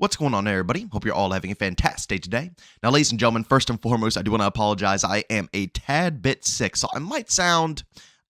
What's going on, everybody? Hope you're all having a fantastic day today. Now, ladies and gentlemen, first and foremost, I do want to apologize. I am a tad bit sick, so I might sound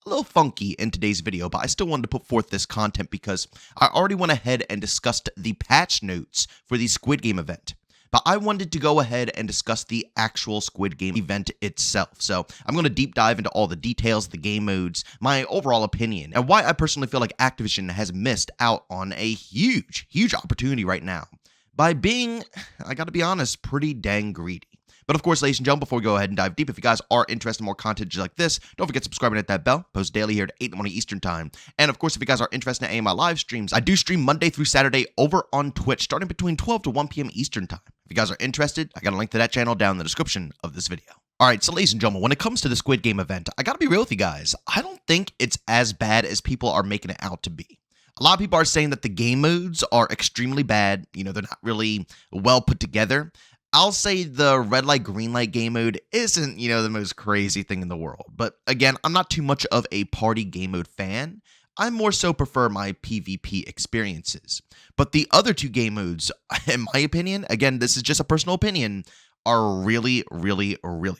a little funky in today's video, but I still wanted to put forth this content because I already went ahead and discussed the patch notes for the Squid Game event. But I wanted to go ahead and discuss the actual Squid Game event itself. So I'm going to deep dive into all the details, the game modes, my overall opinion, and why I personally feel like Activision has missed out on a huge opportunity right now by being, I gotta be honest, pretty dang greedy. But of course, ladies and gentlemen, before we go ahead and dive deep, if you guys are interested in more content just like this, don't forget subscribing and hit that bell. Post daily here at 8 in the morning Eastern time. And of course, if you guys are interested in any of my live streams, I do stream Monday through Saturday over on Twitch, starting between 12 to 1 p.m. Eastern time. If you guys are interested, I got a link to that channel down in the description of this video. Alright, so ladies and gentlemen, when it comes to the Squid Game event, I gotta be real with you guys. I don't think it's as bad as people are making it out to be. A lot of people are saying that the game modes are extremely bad. You know, they're not really well put together. I'll say the red light, green light game mode isn't, the most crazy thing in the world. But again, I'm not too much of a party game mode fan. I more so prefer my PvP experiences. But the other two game modes, in my opinion, again, this is just a personal opinion, are really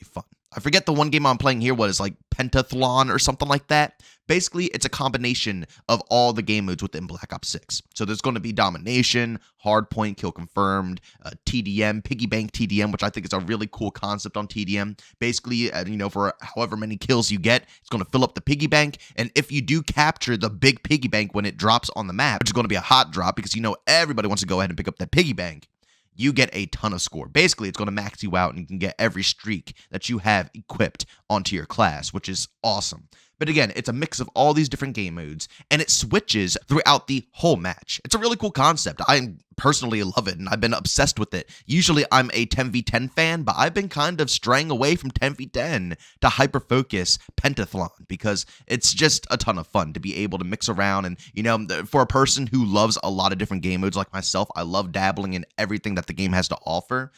fun. I forget the one game I'm playing here was like Pentathlon or something like that. Basically, it's a combination of all the game modes within Black Ops 6. So there's going to be Domination, Hardpoint, Kill Confirmed, TDM, Piggy Bank TDM, which I think is a really cool concept on TDM. Basically, for however many kills you get, it's going to fill up the piggy bank. And if you do capture the big piggy bank when it drops on the map, which is going to be a hot drop because everybody wants to go ahead and pick up that piggy bank, you get a ton of score. Basically, it's going to max you out and you can get every streak that you have equipped onto your class, which is awesome. But again, it's a mix of all these different game modes, and it switches throughout the whole match. It's a really cool concept. I personally love it, and I've been obsessed with it. Usually, I'm a 10v10 fan, but I've been kind of straying away from 10v10 to hyper-focus Pentathlon, because it's just a ton of fun to be able to mix around. And, for a person who loves a lot of different game modes like myself, I love dabbling in everything that the game has to offer.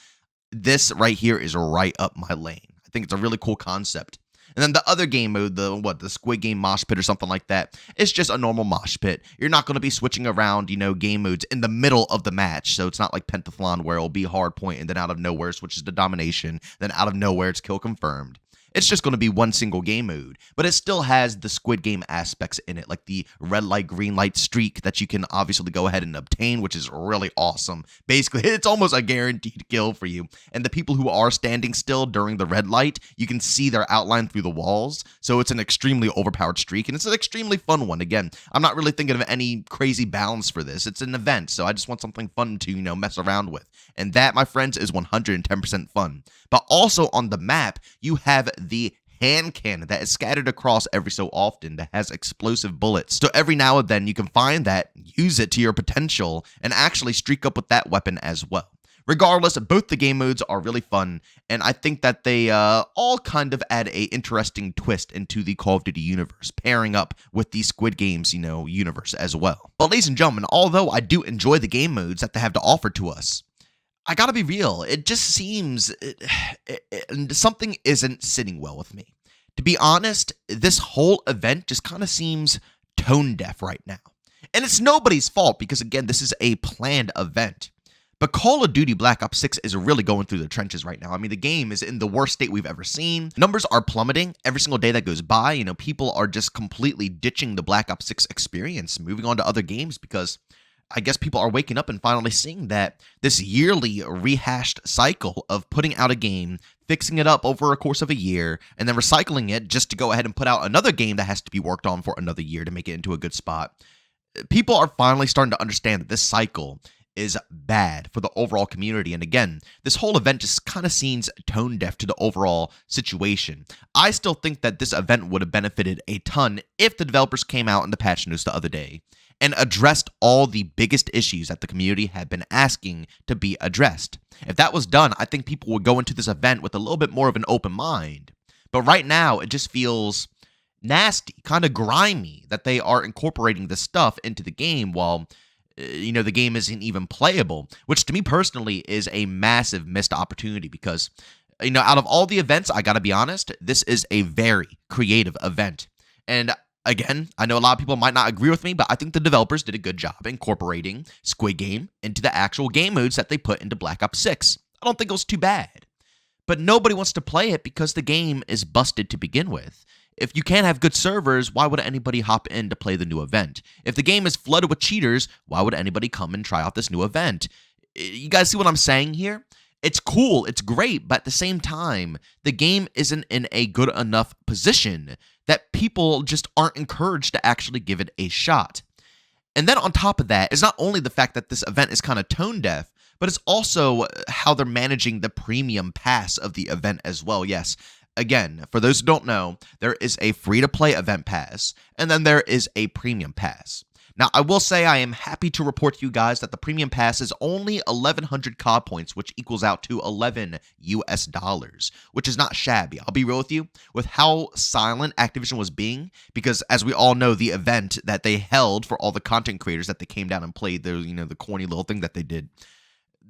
This right here is right up my lane. I think it's a really cool concept. And then the other game mode, the Squid Game Mosh Pit or something like that, it's just a normal mosh pit. You're not going to be switching around, game modes in the middle of the match. So it's not like Pentathlon where it'll be Hardpoint and then out of nowhere switches to Domination. Then out of nowhere it's Kill Confirmed. It's just going to be one single game mode, but it still has the Squid Game aspects in it, like the red light, green light streak that you can obviously go ahead and obtain, which is really awesome. Basically, it's almost a guaranteed kill for you. And the people who are standing still during the red light, you can see their outline through the walls. So it's an extremely overpowered streak, and it's an extremely fun one. Again, I'm not really thinking of any crazy balance for this. It's an event, so I just want something fun to, mess around with. And that, my friends, is 110% fun. But also on the map, you have the hand cannon that is scattered across every so often that has explosive bullets. So every now and then you can find that, use it to your potential, and actually streak up with that weapon as well. Regardless, both the game modes are really fun, and I think that they all kind of add a interesting twist into the Call of Duty universe, pairing up with the Squid Games, universe as well. But ladies and gentlemen, although I do enjoy the game modes that they have to offer to us, I gotta be real, it just seems something isn't sitting well with me. To be honest, this whole event just kind of seems tone deaf right now. And it's nobody's fault because, again, this is a planned event. But Call of Duty Black Ops 6 is really going through the trenches right now. I mean, the game is in the worst state we've ever seen. Numbers are plummeting every single day that goes by. People are just completely ditching the Black Ops 6 experience, moving on to other games because I guess people are waking up and finally seeing that this yearly rehashed cycle of putting out a game, fixing it up over a course of a year, and then recycling it just to go ahead and put out another game that has to be worked on for another year to make it into a good spot. People are finally starting to understand that this cycle is bad for the overall community. And again, this whole event just kind of seems tone deaf to the overall situation. I still think that this event would have benefited a ton if the developers came out in the patch notes the other day and addressed all the biggest issues that the community had been asking to be addressed. If that was done, I think people would go into this event with a little bit more of an open mind. But right now, it just feels nasty, kind of grimy that they are incorporating this stuff into the game while the game isn't even playable, which to me personally is a massive missed opportunity because, out of all the events, I gotta be honest, this is a very creative event. And Again, I know a lot of people might not agree with me, but I think the developers did a good job incorporating Squid Game into the actual game modes that they put into Black Ops 6. I don't think it was too bad. But nobody wants to play it because the game is busted to begin with. If you can't have good servers, why would anybody hop in to play the new event? If the game is flooded with cheaters, why would anybody come and try out this new event? You guys see what I'm saying here? It's cool, it's great, but at the same time, the game isn't in a good enough position that people just aren't encouraged to actually give it a shot. And then on top of that is not only the fact that this event is kind of tone deaf, but it's also how they're managing the premium pass of the event as well. Yes, again, for those who don't know, there is a free-to-play event pass, and then there is a premium pass. Now, I will say I am happy to report to you guys that the premium pass is only 1,100 COD points, which equals out to $11 US, which is not shabby. I'll be real with you, with how silent Activision was being, because as we all know, the event that they held for all the content creators that they came down and played, the corny little thing that they did,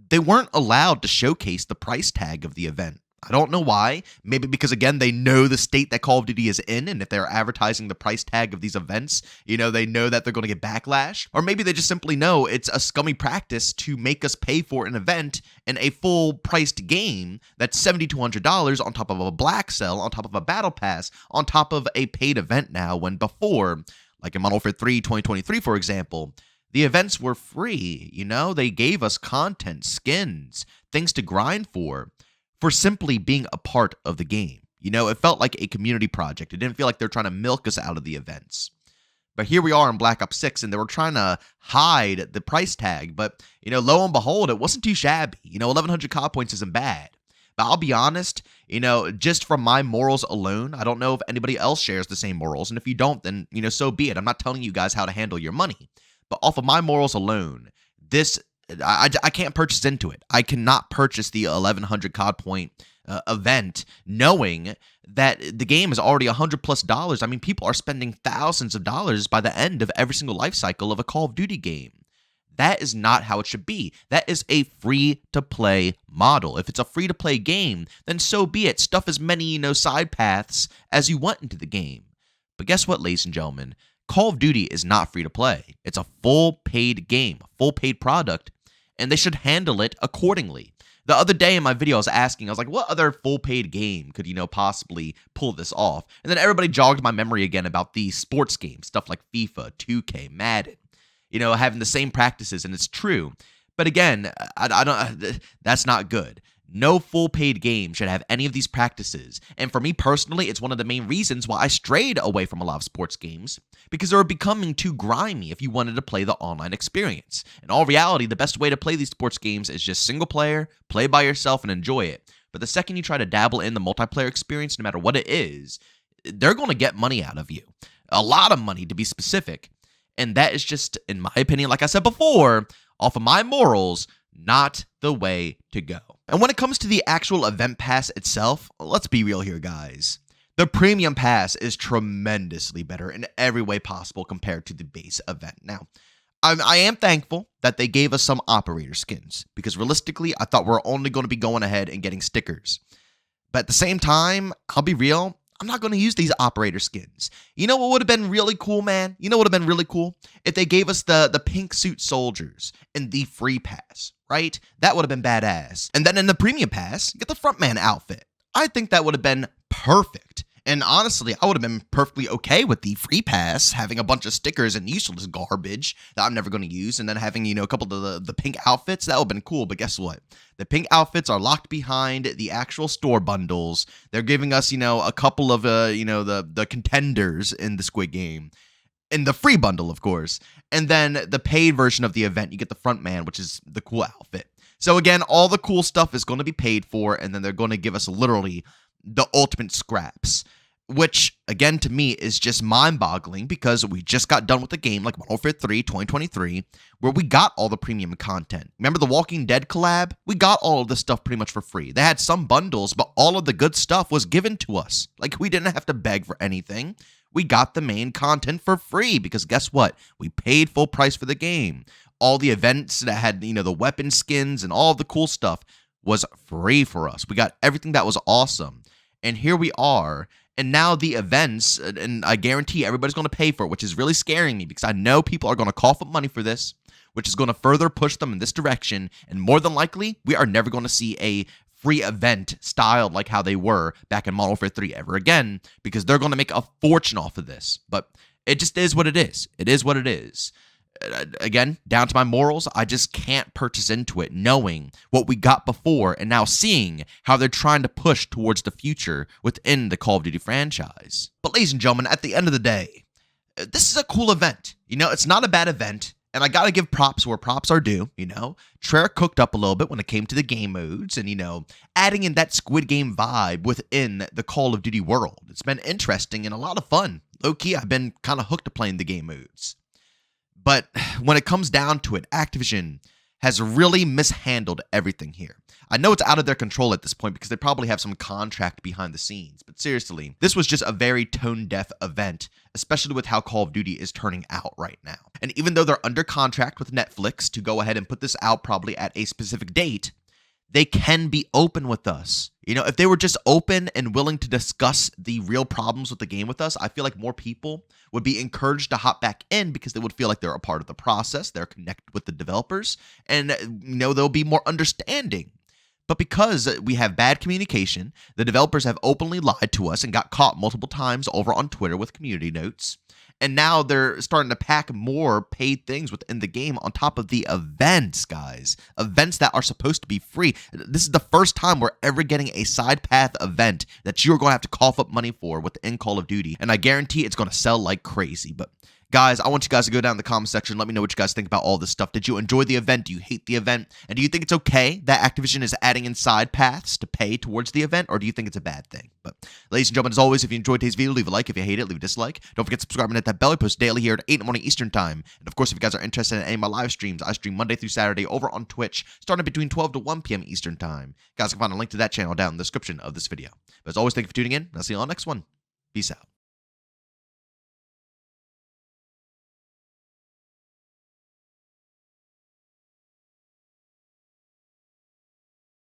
they weren't allowed to showcase the price tag of the event. I don't know why. Maybe because, again, they know the state that Call of Duty is in, and if they're advertising the price tag of these events, they know that they're going to get backlash. Or maybe they just simply know it's a scummy practice to make us pay for an event in a full-priced game that's $7,200 on top of a black sell, on top of a battle pass, on top of a paid event now, when before, like in Modern Warfare 3 2023, for example, the events were free. They gave us content, skins, things to grind for simply being a part of the game. It felt like a community project. It didn't feel like they're trying to milk us out of the events. But here we are in Black Ops 6, and they were trying to hide the price tag. But, lo and behold, it wasn't too shabby. 1,100 COD points isn't bad. But I'll be honest, just from my morals alone, I don't know if anybody else shares the same morals. And if you don't, then, so be it. I'm not telling you guys how to handle your money. But off of my morals alone, I can't purchase into it. I cannot purchase the 1,100 COD point event knowing that the game is already $100+. I mean, people are spending thousands of dollars by the end of every single life cycle of a Call of Duty game. That is not how it should be. That is a free-to-play model. If it's a free-to-play game, then so be it. Stuff as many, side paths as you want into the game. But guess what, ladies and gentlemen? Call of Duty is not free-to-play. It's a full paid game, a full paid product, and they should handle it accordingly. The other day in my video, I was like, what other full paid game could, possibly pull this off? And then everybody jogged my memory again about the sports games, stuff like FIFA, 2K, Madden, having the same practices, and it's true. But again, I don't. That's not good. No full paid game should have any of these practices. And for me personally, it's one of the main reasons why I strayed away from a lot of sports games, because they were becoming too grimy if you wanted to play the online experience. In all reality, the best way to play these sports games is just single player, play by yourself, and enjoy it. But the second you try to dabble in the multiplayer experience, no matter what it is, they're going to get money out of you. A lot of money, to be specific. And that is just, in my opinion, like I said before, off of my morals, not the way to go. And when it comes to the actual event pass itself, let's be real here, guys. The premium pass is tremendously better in every way possible compared to the base event. Now, I am thankful that they gave us some operator skins, because realistically, I thought we're only going to be going ahead and getting stickers. But at the same time, I'll be real, I'm not going to use these operator skins. You know what would have been really cool, man? You know what would have been really cool? If they gave us the pink suit soldiers in the free pass, right? That would have been badass. And then in the premium pass, get the frontman outfit. I think that would have been perfect. And honestly, I would have been perfectly okay with the free pass, having a bunch of stickers and useless garbage that I'm never going to use, and then having, a couple of the pink outfits. That would have been cool, but guess what? The pink outfits are locked behind the actual store bundles. They're giving us, a couple of, the contenders in the Squid Game. In the free bundle, of course. And then the paid version of the event, you get the front man, which is the cool outfit. So again, all the cool stuff is going to be paid for, and then they're going to give us literally the ultimate scraps, which, again, to me is just mind-boggling, because we just got done with a game like Modern Warfare 3 2023, where we got all the premium content. Remember the Walking Dead collab? We got all of this stuff pretty much for free. They had some bundles, but all of the good stuff was given to us. Like, we didn't have to beg for anything. We got the main content for free, because guess what? We paid full price for the game. All the events that had, the weapon skins and all of the cool stuff was free for us. We got everything that was awesome. And here we are, And now the events, and I guarantee everybody's going to pay for it, which is really scaring me because I know people are going to cough up money for this, which is going to further push them in this direction. And more than likely, we are never going to see a free event styled like how they were back in Modern Warfare 3 ever again, because they're going to make a fortune off of this. But it just is what it is. It is what it is. Again, down to my morals, I just can't purchase into it knowing what we got before and now seeing how they're trying to push towards the future within the Call of Duty franchise. But ladies and gentlemen, at the end of the day, this is a cool event. It's not a bad event, and I gotta give props where props are due. Treyarch cooked up a little bit when it came to the game modes and, adding in that Squid Game vibe within the Call of Duty world. It's been interesting and a lot of fun. Low-key, I've been kind of hooked to playing the game modes. But when it comes down to it, Activision has really mishandled everything here. I know it's out of their control at this point because they probably have some contract behind the scenes. But seriously, this was just a very tone-deaf event, especially with how Call of Duty is turning out right now. And even though they're under contract with Netflix to go ahead and put this out probably at a specific date, they can be open with us. If they were just open and willing to discuss the real problems with the game with us, I feel like more people would be encouraged to hop back in because they would feel like they're a part of the process, they're connected with the developers, and they'll be more understanding. But because we have bad communication, the developers have openly lied to us and got caught multiple times over on Twitter with community notes. And now they're starting to pack more paid things within the game on top of the events, guys. Events that are supposed to be free. This is the first time we're ever getting a side path event that you're going to have to cough up money for within Call of Duty. And I guarantee it's going to sell like crazy. But guys, I want you guys to go down in the comment section. Let me know what you guys think about all this stuff. Did you enjoy the event? Do you hate the event? And do you think it's okay that Activision is adding in side paths to pay towards the event? Or do you think it's a bad thing? But ladies and gentlemen, as always, if you enjoyed today's video, leave a like. If you hate it, leave a dislike. Don't forget to subscribe and hit that bell. I post daily here at 8 in the morning Eastern time. And of course, if you guys are interested in any of my live streams, I stream Monday through Saturday over on Twitch, starting between 12 to 1 p.m. Eastern time. You guys can find a link to that channel down in the description of this video. But as always, thank you for tuning in, and I'll see you on the next one. Peace out.